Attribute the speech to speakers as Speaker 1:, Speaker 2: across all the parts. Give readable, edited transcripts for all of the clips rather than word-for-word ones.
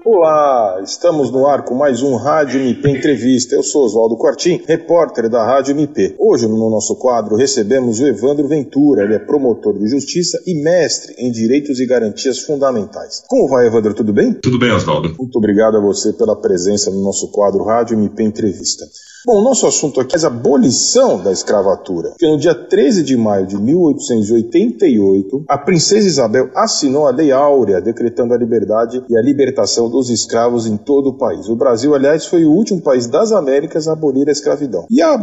Speaker 1: Olá, estamos no ar com mais um Rádio MP Entrevista. Eu sou Oswaldo Quartim, repórter da Rádio MP. Hoje, no nosso quadro, recebemos o Evandro Ventura. Ele é promotor de justiça e mestre em direitos e garantias fundamentais. Como vai, Evandro? Tudo bem?
Speaker 2: Tudo bem, Oswaldo.
Speaker 1: Muito obrigado a você pela presença no nosso quadro Rádio MP Entrevista. Bom, o nosso assunto aqui é a abolição da escravatura, porque no dia 13 de maio de 1888, a princesa Isabel assinou a Lei Áurea, decretando a liberdade e a libertação dos escravos em todo o país. O Brasil, aliás, foi o último país das Américas a abolir a escravidão. E a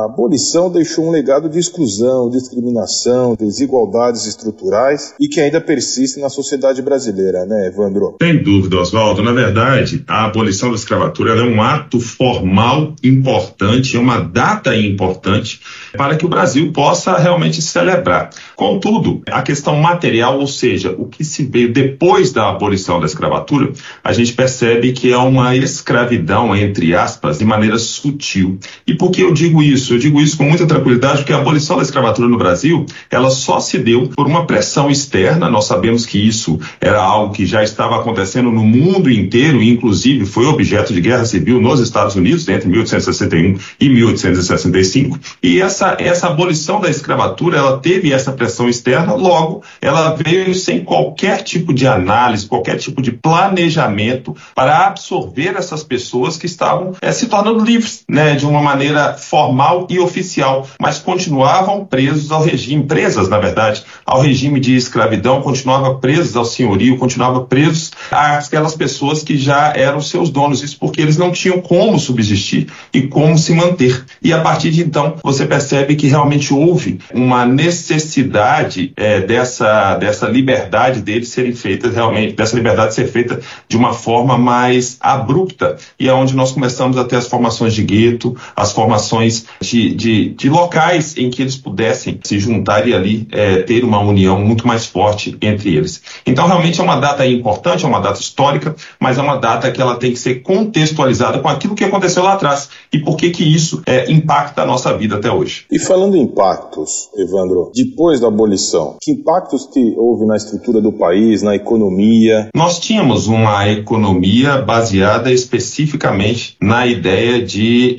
Speaker 1: abolição deixou um legado de exclusão, discriminação, desigualdades estruturais e que ainda persiste na sociedade brasileira, né, Evandro?
Speaker 2: Sem dúvida, Oswaldo. Na verdade, a abolição da escravatura é um ato formal importante, é uma data importante para que o Brasil possa realmente celebrar. Contudo, a questão material, ou seja, o que se veio depois da abolição da escravatura, a gente percebe que é uma escravidão, entre aspas, de maneira sutil. E por que eu digo isso? Eu digo isso com muita tranquilidade, porque a abolição da escravatura no Brasil, ela só se deu por uma pressão externa. Nós sabemos que isso era algo que já estava acontecendo no mundo inteiro, e inclusive foi objeto de guerra civil nos Estados Unidos, entre 1861 e 1865, e essa abolição da escravatura, ela teve essa pressão externa, logo, ela veio sem qualquer tipo de análise, qualquer tipo de planejamento para absorver essas pessoas que estavam se tornando livres, né, de uma maneira formal e oficial, mas continuavam presos ao regime, presas, na verdade, ao regime de escravidão, continuavam presos ao senhorio, continuavam presos àquelas pessoas que já eram seus donos, isso porque eles não tinham como subsistir e como se manter. E a partir de então, você percebe que realmente houve uma necessidade dessa liberdade deles serem feitas realmente, dessa liberdade ser feita de uma forma mais abrupta, e é onde nós começamos a ter as formações de gueto, as formações de locais em que eles pudessem se juntar e ali ter uma união muito mais forte entre eles. Então, realmente é uma data importante, é uma data histórica, mas é uma data que ela tem que ser contextualizada com aquilo que aconteceu lá atrás e por que isso impacta a nossa vida até hoje.
Speaker 1: E falando em impactos, Evandro, depois da abolição, que impactos que houve na estrutura do país, na economia?
Speaker 2: Nós tínhamos uma economia baseada especificamente na ideia de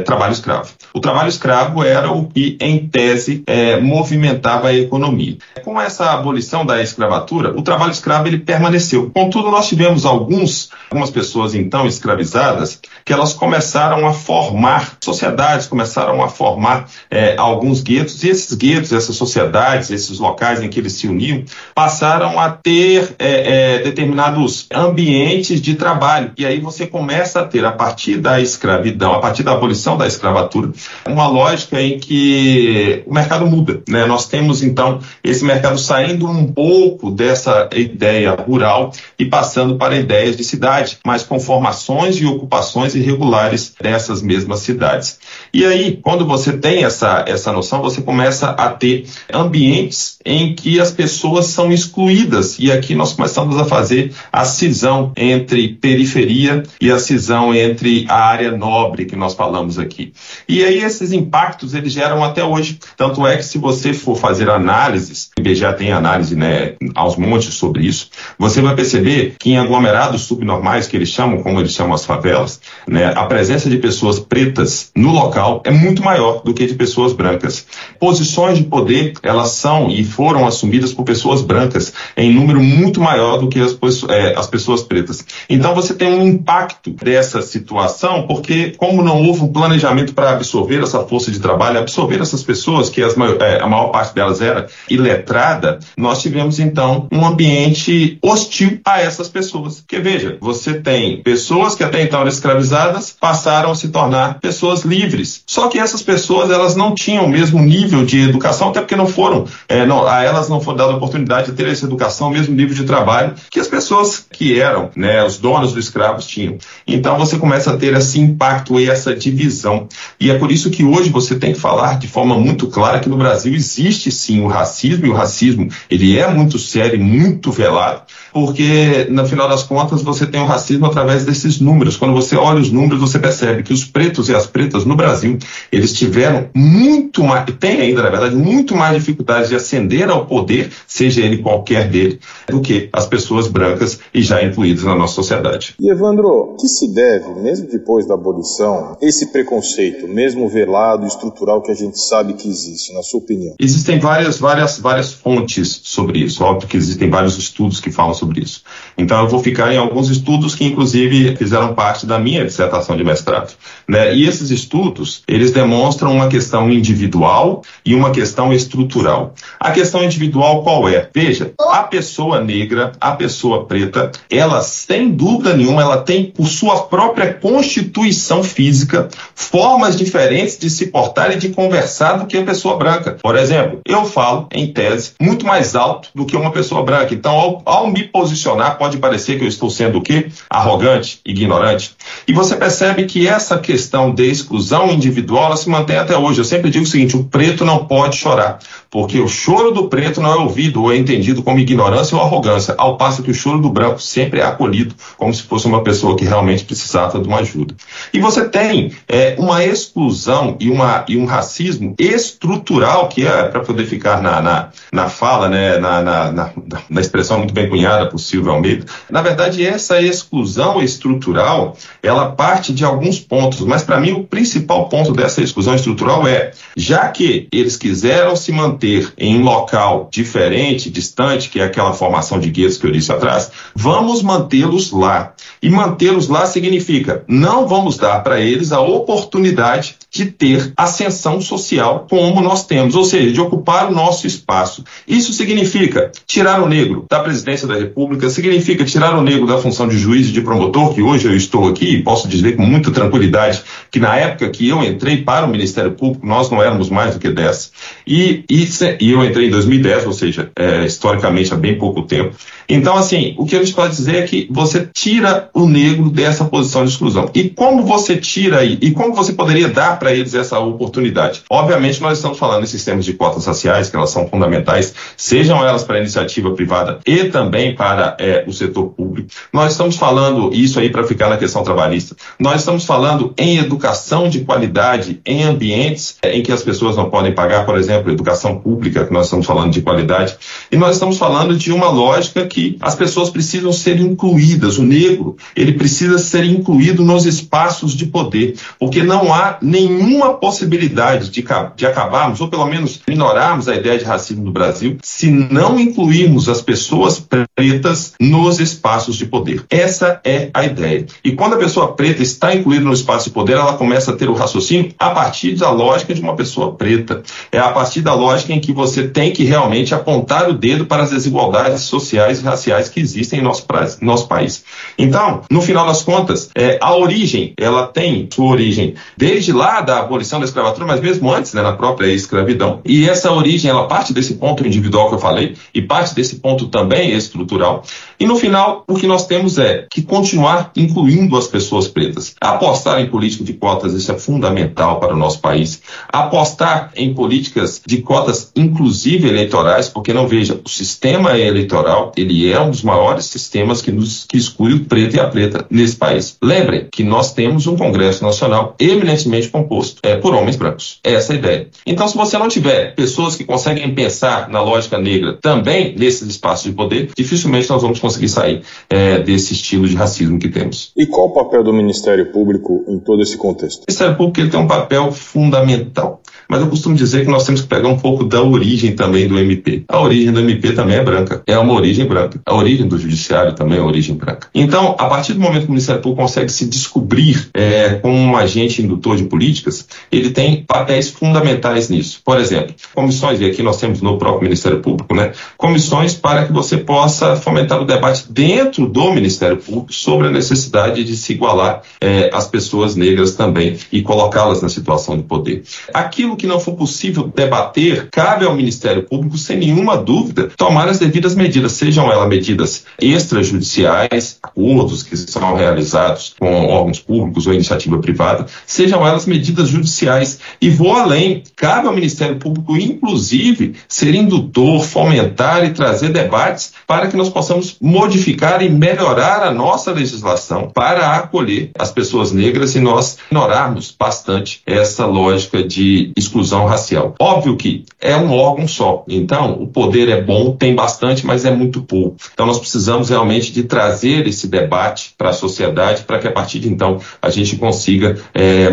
Speaker 2: trabalho escravo. O trabalho escravo era o que, em tese, movimentava a economia. Com essa abolição da escravatura, o trabalho escravo ele permaneceu. Contudo, nós tivemos algumas pessoas então escravizadas que elas começaram a formar sociedades, começaram a formar alguns guetos, e esses guetos, essas sociedades, esses locais em que eles se uniam, passaram a ter determinados ambientes de trabalho. E aí você começa a ter, a partir da escravidão, a partir da abolição da escravatura, uma lógica em que o mercado muda, né? Nós temos, então, esse mercado saindo um pouco dessa ideia rural e passando para ideias de cidade, mas com formações e ocupações irregulares dessas mesmas cidades. E aí, quando você tem essa noção, você começa a ter ambientes em que as pessoas são excluídas. E aqui nós começamos a fazer a cisão entre periferia e a cisão entre a área nobre que nós falamos aqui. E aí esses impactos, eles geram até hoje. Tanto é que se você for fazer análises, o IBGE tem análise, né, aos montes sobre isso, você vai perceber que em aglomerados subnormais, que eles chamam, como eles chamam as favelas, né, a presença de pessoas pretas no local é muito maior do que de pessoas brancas. Posições de poder, elas são e foram assumidas por pessoas brancas em número muito maior do que as pessoas pretas. Então você tem um impacto dessa situação, porque como não houve um planejamento para absorver essa força de trabalho, absorver essas pessoas, que a maior parte delas era iletrada, nós tivemos então um ambiente hostil a essas pessoas. Porque veja, você tem pessoas que até então eram escravizadas, passaram a se tornar pessoas livres. Só que essas pessoas, elas não tinham o mesmo nível de educação, até porque a elas não foi dada a oportunidade de ter essa educação, o mesmo nível de trabalho que as pessoas que eram, né, os donos dos escravos tinham. Então você começa a ter esse impacto e essa divisão. E é por isso que hoje você tem que falar de forma muito clara que no Brasil existe sim o racismo, e o racismo ele é muito sério, muito velado, porque no final das contas você tem o racismo através desses números. Quando você olha os números, você percebe que os pretos e as pretas no Brasil, eles tiveram muito mais, tem ainda na verdade, muito mais dificuldade de ascender ao poder, seja ele qualquer dele, do que as pessoas brancas e já incluídas na nossa sociedade.
Speaker 1: E Evandro, que se deve, mesmo depois da abolição, esse preconceito, mesmo velado e estrutural que a gente sabe que existe, na sua opinião?
Speaker 2: Existem várias fontes sobre isso. Óbvio que existem vários estudos que falam sobre isso. Então eu vou ficar em alguns estudos que inclusive fizeram parte da minha dissertação de mestrado, né? E esses estudos, eles demonstram uma questão individual e uma questão estrutural. A questão individual qual é? Veja, a pessoa negra, a pessoa preta, ela sem dúvida nenhuma, ela tem por sua própria constituição física formas diferentes de se portar e de conversar do que a pessoa branca. Por exemplo, eu falo, em tese, muito mais alto do que uma pessoa branca. Então, ao me posicionar, pode parecer que eu estou sendo o quê? Arrogante, ignorante. E você percebe que essa questão de exclusão individual, ela se mantém até hoje. Eu sempre digo o seguinte, o preto não pode chorar, porque o choro do preto não é ouvido ou é entendido como ignorância ou arrogância, ao passo que o choro do branco sempre é acolhido como se fosse uma pessoa que realmente precisava de uma ajuda. E você tem uma exclusão e um racismo estrutural, que é para poder ficar na fala, né, na expressão muito bem cunhada por Silvio Almeida. Na verdade, essa exclusão estrutural, ela parte de alguns pontos, mas para mim o principal ponto dessa exclusão estrutural é, já que eles quiseram se manter em um local diferente, distante, que é aquela formação de guetos que eu disse atrás, vamos mantê-los lá. E mantê-los lá significa, não vamos dar para eles a oportunidade de ter ascensão social como nós temos, ou seja, de ocupar o nosso espaço. Isso significa tirar o negro da presidência da República, significa tirar o negro da função de juiz e de promotor, que hoje eu estou aqui e posso dizer com muita tranquilidade que na época que eu entrei para o Ministério Público, nós não éramos mais do que 10. E eu entrei em 2010, ou seja, historicamente há bem pouco tempo. Então, assim, o que a gente pode dizer é que você tira o negro dessa posição de exclusão. E como você tira aí, e como você poderia dar para eles essa oportunidade? Obviamente, nós estamos falando em sistemas de cotas raciais, que elas são fundamentais, sejam elas para a iniciativa privada e também para o setor público. Nós estamos falando, isso aí para ficar na questão trabalhista, nós estamos falando em educação de qualidade, em ambientes em que as pessoas não podem pagar, por exemplo, educação pública, que nós estamos falando de qualidade, e nós estamos falando de uma lógica que as pessoas precisam ser incluídas, o negro, ele precisa ser incluído nos espaços de poder, porque não há nenhuma possibilidade de acabarmos, ou pelo menos minorarmos a ideia de racismo no Brasil, se não incluirmos as pessoas pretas nos espaços de poder. Essa é a ideia. E quando a pessoa preta está incluída no espaço de poder, ela começa a ter o raciocínio a partir da lógica de uma pessoa preta. É a partir da lógica em que você tem que realmente apontar o dedo para as desigualdades sociais e raciais que existem em nosso país. Então, no final das contas, a origem, ela tem sua origem desde lá da abolição da escravatura, mas mesmo antes, né, na própria escravidão. E essa origem, ela parte desse ponto individual que eu falei e parte desse ponto também estrutural. E no final, o que nós temos é que continuar incluindo as pessoas pretas. Apostar em política de cotas, isso é fundamental para o nosso país. Apostar em políticas de cotas, inclusive eleitorais, porque não veja, o sistema eleitoral, ele é um dos maiores sistemas que exclui o preto e a preta nesse país. Lembrem que nós temos um Congresso Nacional eminentemente composto por homens brancos. Essa é a ideia. Então, se você não tiver pessoas que conseguem pensar na lógica negra também nesses espaços de poder, dificilmente nós vamos conseguir sair desse estilo de racismo que temos.
Speaker 1: E qual o papel do Ministério Público em todo esse contexto?
Speaker 2: O Ministério Público ele tem um papel fundamental. Mas eu costumo dizer que nós temos que pegar um pouco da origem também do MP. A origem do MP também é branca. É uma origem branca. A origem do Judiciário também é origem branca. Então, a partir do momento que o Ministério Público consegue se descobrir como um agente indutor de políticas, ele tem papéis fundamentais nisso. Por exemplo, comissões, e aqui nós temos no próprio Ministério Público, né, comissões para que você possa fomentar o debate dentro do Ministério Público sobre a necessidade de se igualar às pessoas negras também e colocá-las na situação de poder. Aquilo que não for possível debater, cabe ao Ministério Público, sem nenhuma dúvida, tomar as devidas medidas, sejam elas medidas extrajudiciais, acordos que são realizados com órgãos públicos ou iniciativa privada, sejam elas medidas judiciais. E vou além, cabe ao Ministério Público, inclusive, ser indutor, fomentar e trazer debates para que nós possamos modificar e melhorar a nossa legislação para acolher as pessoas negras e nós ignorarmos bastante essa lógica de exclusão racial. Óbvio que é um órgão só, então o poder é bom, tem bastante, mas é muito pouco. Então nós precisamos realmente de trazer esse debate para a sociedade para que a partir de então a gente consiga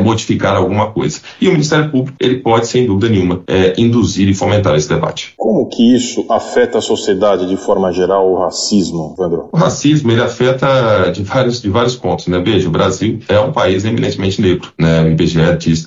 Speaker 2: modificar alguma coisa. E o Ministério Público, ele pode, sem dúvida nenhuma, induzir e fomentar esse debate.
Speaker 1: Como que isso afeta a sociedade de forma geral, o racismo, Evandro?
Speaker 2: O racismo, ele afeta de vários pontos, né? Veja, o Brasil é um país eminentemente negro, né? O IBGE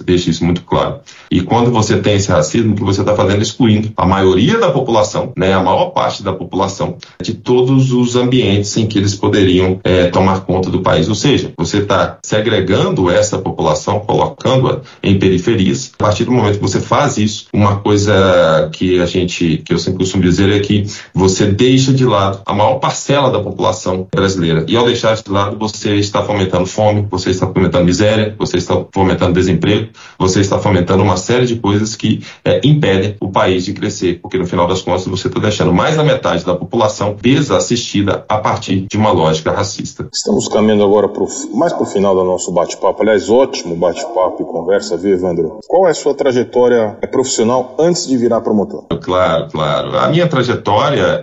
Speaker 2: deixa isso muito claro. E quando você tem esse racismo, o que você está fazendo é excluindo a maioria da população, né? A maior parte da população, de todos os ambientes em que eles poderiam tomar conta do país. Ou seja, você está segregando essa população, colocando-a em periferias. A partir do momento que você faz isso, uma coisa que eu sempre costumo dizer é que você deixa de lado a maior parcela da população brasileira. E ao deixar de lado, você está fomentando fome, você está fomentando miséria, você está fomentando desemprego, você está fomentando uma série de coisas que impedem o país de crescer, porque no final das contas você está deixando mais da metade da população desassistida a partir de uma lógica racista.
Speaker 1: Estamos caminhando agora mais para o final do nosso bate-papo. Aliás, ótimo bate-papo e conversa, viu, Evandro? Qual é a sua trajetória profissional antes de virar promotor?
Speaker 2: Claro. A minha trajetória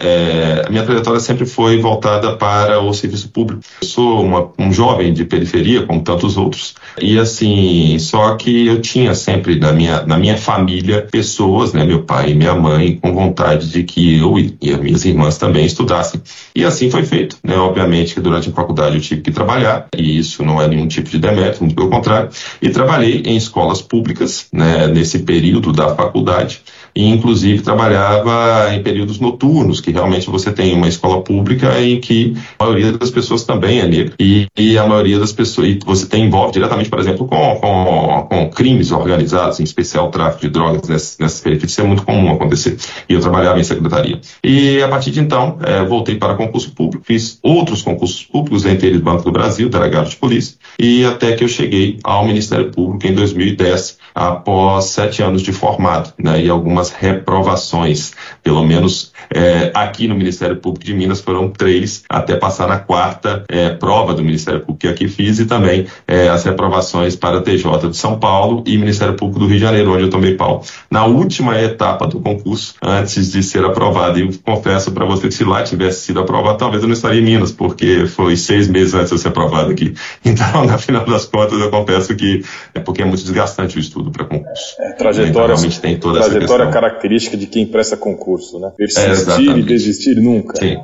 Speaker 2: sempre foi voltada para o serviço público. Eu sou um jovem de periferia, como tantos outros, e assim, só que eu tinha sempre na minha família pessoas, né, meu pai e minha mãe, com vontade de que eu e as minhas irmãs também estudassem. E assim foi feito, né? Obviamente que durante a faculdade eu tive que trabalhar, e isso não é nenhum tipo de demérito, muito pelo contrário, e trabalhei em escolas públicas, né, nesse período da faculdade, e inclusive trabalhava em períodos noturnos, que realmente você tem uma escola pública em que a maioria das pessoas também é negra, e a maioria das pessoas, e você envolve diretamente, por exemplo, com crimes organizados, em especial tráfico de drogas nessas periferias. Isso é muito comum acontecer. E eu trabalhava em secretaria. E a partir de então, voltei para concurso público, fiz outros concursos públicos, entre eles Banco do Brasil, delegado de polícia, e até que eu cheguei ao Ministério Público em 2010, após 7 anos de formado, né, e algumas reprovações, pelo menos aqui no Ministério Público de Minas foram 3, até passar na 4ª prova do Ministério Público que aqui fiz, e também as reprovações para TJ de São Paulo e Ministério Público do Rio de Janeiro, onde eu tomei pau na última etapa do concurso, antes de ser aprovado. E eu confesso para você que se lá tivesse sido aprovado, talvez eu não estaria em Minas, porque foi 6 meses antes de eu ser aprovado aqui. Então, no final das contas, eu confesso que porque é muito desgastante o estudo para concurso.
Speaker 1: Trajetória,
Speaker 2: então, realmente tem toda essa
Speaker 1: trajetória característica de quem presta concurso, né? Persistir e desistir nunca.
Speaker 2: Sim.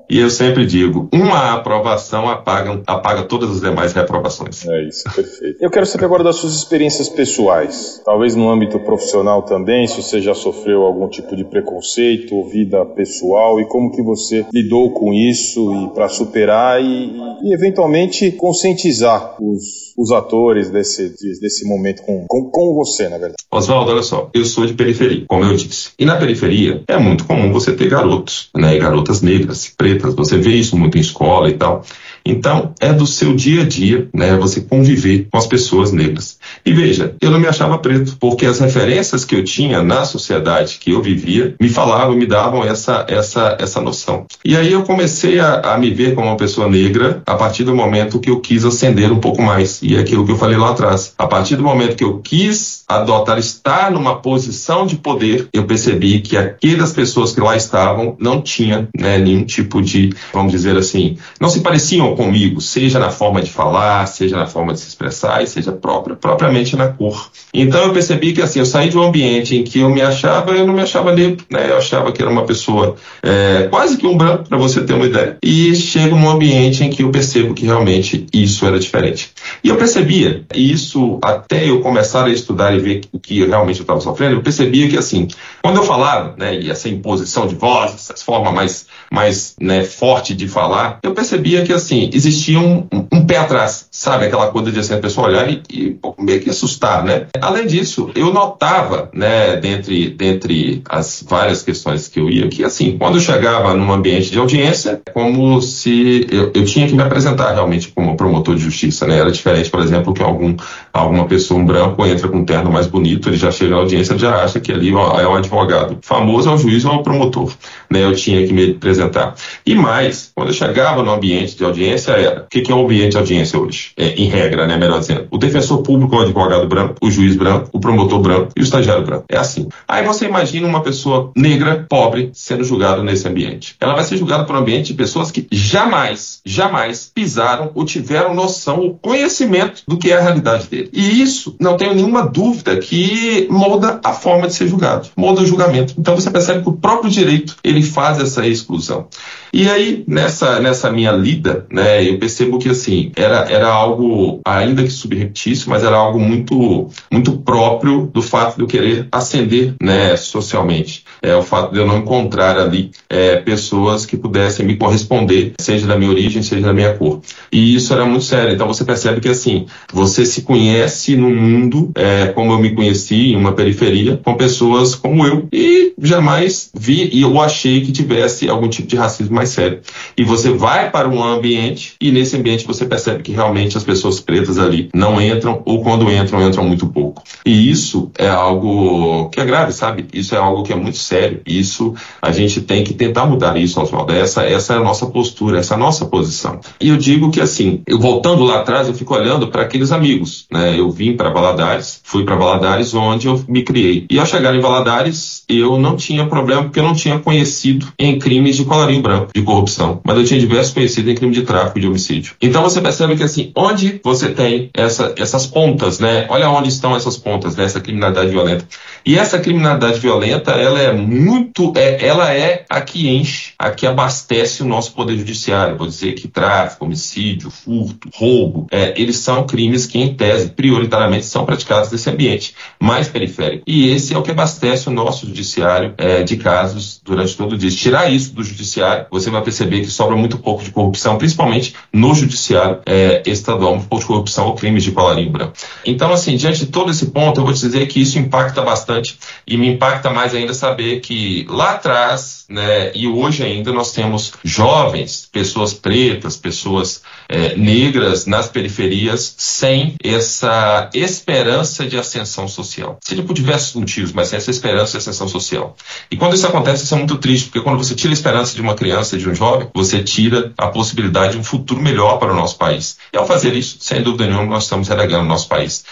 Speaker 2: E eu sempre digo, uma aprovação apaga todas as demais reprovações.
Speaker 1: É isso, perfeito. Eu quero saber agora das suas experiências pessoais, talvez no âmbito profissional também, se você já sofreu algum tipo de preconceito, vida pessoal, e como que você lidou com isso e para superar e eventualmente conscientizar os atores desse momento com você, na verdade.
Speaker 2: Oswaldo, olha só, eu sou de periferia, como eu disse. E na periferia é muito comum você ter garotos, né, e garotas negras, pretas, você vê isso muito em escola e tal. Então, é do seu dia a dia, né, você conviver com as pessoas negras. E veja, eu não me achava preto, porque as referências que eu tinha na sociedade que eu vivia me davam essa noção. E aí eu comecei a me ver como uma pessoa negra a partir do momento que eu quis ascender um pouco mais. E é aquilo que eu falei lá atrás. A partir do momento que eu quis estar numa posição de poder, eu percebi que aquelas pessoas que lá estavam não tinham, né, nenhum tipo de, vamos dizer assim, não se pareciam comigo, seja na forma de falar, seja na forma de se expressar, e seja propriamente na cor. Então eu percebi que assim, eu saí de um ambiente em que eu não me achava negro, né? Eu achava que era uma pessoa quase que um branco, para você ter uma ideia, e chego num ambiente em que eu percebo que realmente isso era diferente. E eu percebia isso até eu começar a estudar e ver o que realmente eu estava sofrendo. Eu percebia que assim, quando eu falava, né, e essa imposição de voz, essa forma mais né, forte de falar, eu percebia que assim, assim, existia um pé atrás, sabe? Aquela coisa de assim, a pessoa olhar e meio que assustar, né? Além disso, eu notava, né, dentre as várias questões que eu ia, que assim, quando eu chegava num ambiente de audiência, como se eu tinha que me apresentar realmente como promotor de justiça, né? Era diferente, por exemplo, que alguma pessoa, um branco, entra com um terno mais bonito, ele já chega na audiência e já acha que ali ó, é um advogado famoso, é o juiz ou é o promotor, né? Eu tinha que me apresentar. E mais, quando eu chegava no ambiente de audiência, era, o que é o ambiente de audiência hoje? Em regra, né, melhor dizendo, o defensor público é o advogado branco, o juiz branco, o promotor branco e o estagiário branco. É assim. Aí você imagina uma pessoa negra, pobre, sendo julgada nesse ambiente. Ela vai ser julgada por um ambiente de pessoas que jamais pisaram ou tiveram noção ou conhecimento do que é a realidade dele. E isso, não tenho nenhuma dúvida, que molda a forma de ser julgado, molda o julgamento. Então você percebe que o próprio direito, ele faz essa exclusão. E aí, nessa minha lida, né, eu percebo que, assim, era algo, ainda que subreptício, mas era algo muito, muito próprio do fato de eu querer ascender, né, socialmente. O fato de eu não encontrar ali pessoas que pudessem me corresponder, seja da minha origem, seja da minha cor. E isso era muito sério. Então você percebe que, assim, você se conhece no mundo, como eu me conheci, em uma periferia, com pessoas como eu, e jamais vi e eu achei que tivesse algum tipo de racismo mais sério. E você vai para um ambiente e nesse ambiente você percebe que realmente as pessoas pretas ali não entram, ou quando entram muito pouco. E isso é algo que é grave, sabe? Isso é algo que é muito sério. Isso, a gente tem que tentar mudar isso, Oswaldo. Essa é a nossa postura, essa é a nossa posição. E eu digo que, assim, eu voltando lá atrás, eu fico olhando para aqueles amigos, né? Eu vim para Valadares, fui para Valadares, onde eu me criei. E ao chegar em Valadares, eu não tinha problema, porque eu não tinha conhecido em crimes de colarinho branco, de corrupção. Mas eu tinha diversos conhecidos em crime de tráfico e de homicídio. Então você percebe que, assim, onde você tem essas pontas, né? Olha onde estão essas pontas, né? Essa criminalidade violenta. E essa criminalidade violenta, ela é muito, ela é a que enche, a que abastece o nosso poder judiciário. Vou dizer que tráfico, homicídio, furto, roubo, eles são crimes que, em tese, prioritariamente são praticados nesse ambiente mais periférico. E esse é o que abastece o nosso judiciário de casos durante todo o dia. Se tirar isso do judiciário, você vai perceber que sobra muito pouco de corrupção, principalmente no judiciário estadual, muito pouco de corrupção ou crimes de colarinho branco. Então, assim, diante de todo esse ponto, eu vou te dizer que isso impacta bastante, e me impacta mais ainda saber que lá atrás, né, e hoje ainda, nós temos jovens, pessoas pretas, pessoas negras nas periferias, sem essa esperança de ascensão social. Seja por diversos motivos, mas sem essa esperança de ascensão social. E quando isso acontece, isso é muito triste, porque quando você tira a esperança de uma criança, de um jovem, você tira a possibilidade de um futuro melhor para o nosso país. E ao fazer isso, sem dúvida nenhuma, nós estamos relegando o nosso país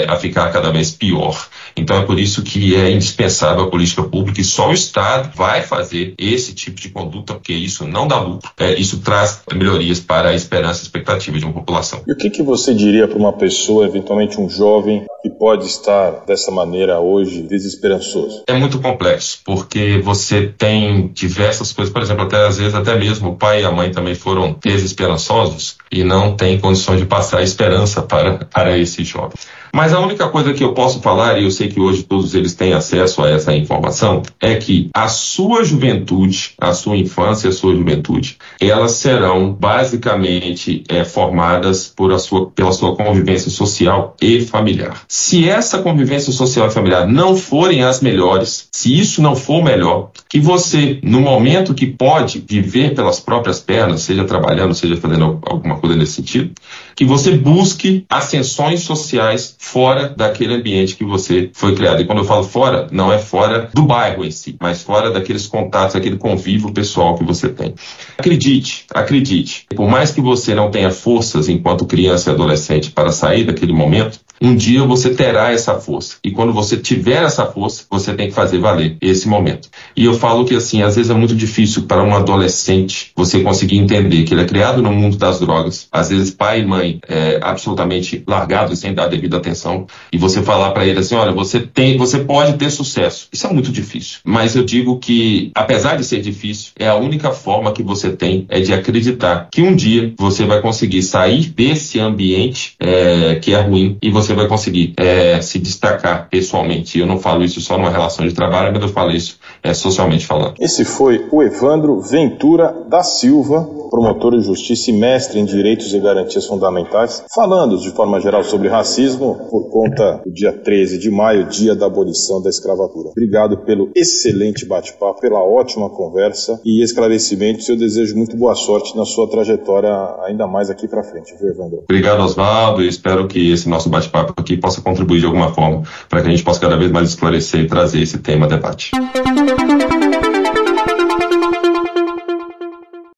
Speaker 2: a ficar cada vez pior. Então é por isso que é indispensável a política pública, e só o Estado vai fazer esse tipo de conduta, porque isso não dá lucro, isso traz melhorias para a esperança e expectativa de uma população.
Speaker 1: E o que você diria para uma pessoa, eventualmente um jovem, que pode estar dessa maneira hoje desesperançoso?
Speaker 2: É muito complexo, porque você tem diversas coisas, por exemplo, às vezes até mesmo o pai e a mãe também foram desesperançosos e não têm condições de passar a esperança para esse jovem. Mas a única coisa que eu posso falar, e eu sei que hoje todos eles têm acesso a essa informação, é que a sua juventude, a sua infância e a sua juventude, elas serão basicamente formadas pela sua convivência social e familiar. Se essa convivência social e familiar não forem as melhores, se isso não for melhor, que você, no momento que pode viver pelas próprias pernas, seja trabalhando, seja fazendo alguma coisa nesse sentido, que você busque ascensões sociais fora daquele ambiente que você foi criado. E quando eu falo fora, não é fora do bairro em si, mas fora daqueles contatos, aquele convívio pessoal que você tem. Acredite, por mais que você não tenha forças enquanto criança e adolescente para sair daquele momento, um dia você terá essa força. E quando você tiver essa força, você tem que fazer valer esse momento. E eu falo que, assim, às vezes é muito difícil para um adolescente você conseguir entender que ele é criado no mundo das drogas. Às vezes pai e mãe absolutamente largados sem dar a devida atenção. E você falar para ele assim, olha, você pode ter sucesso. Isso é muito difícil. Mas eu digo que, apesar de ser difícil, é a única forma que você tem de acreditar que um dia você vai conseguir sair desse ambiente que é ruim e você vai conseguir se destacar pessoalmente. Eu não falo isso só numa relação de trabalho, mas eu falo isso socialmente falando.
Speaker 1: Esse foi o Evandro Ventura da Silva, promotor de justiça e mestre em direitos e garantias fundamentais, falando de forma geral sobre racismo por conta do dia 13 de maio, dia da abolição da escravatura. Obrigado pelo excelente bate-papo, pela ótima conversa e esclarecimentos. Eu desejo muito boa sorte na sua trajetória, ainda mais aqui para frente, viu, Evandro?
Speaker 2: Obrigado, Oswaldo, e espero que esse nosso bate-papo aqui possa contribuir de alguma forma para que a gente possa cada vez mais esclarecer e trazer esse tema a debate.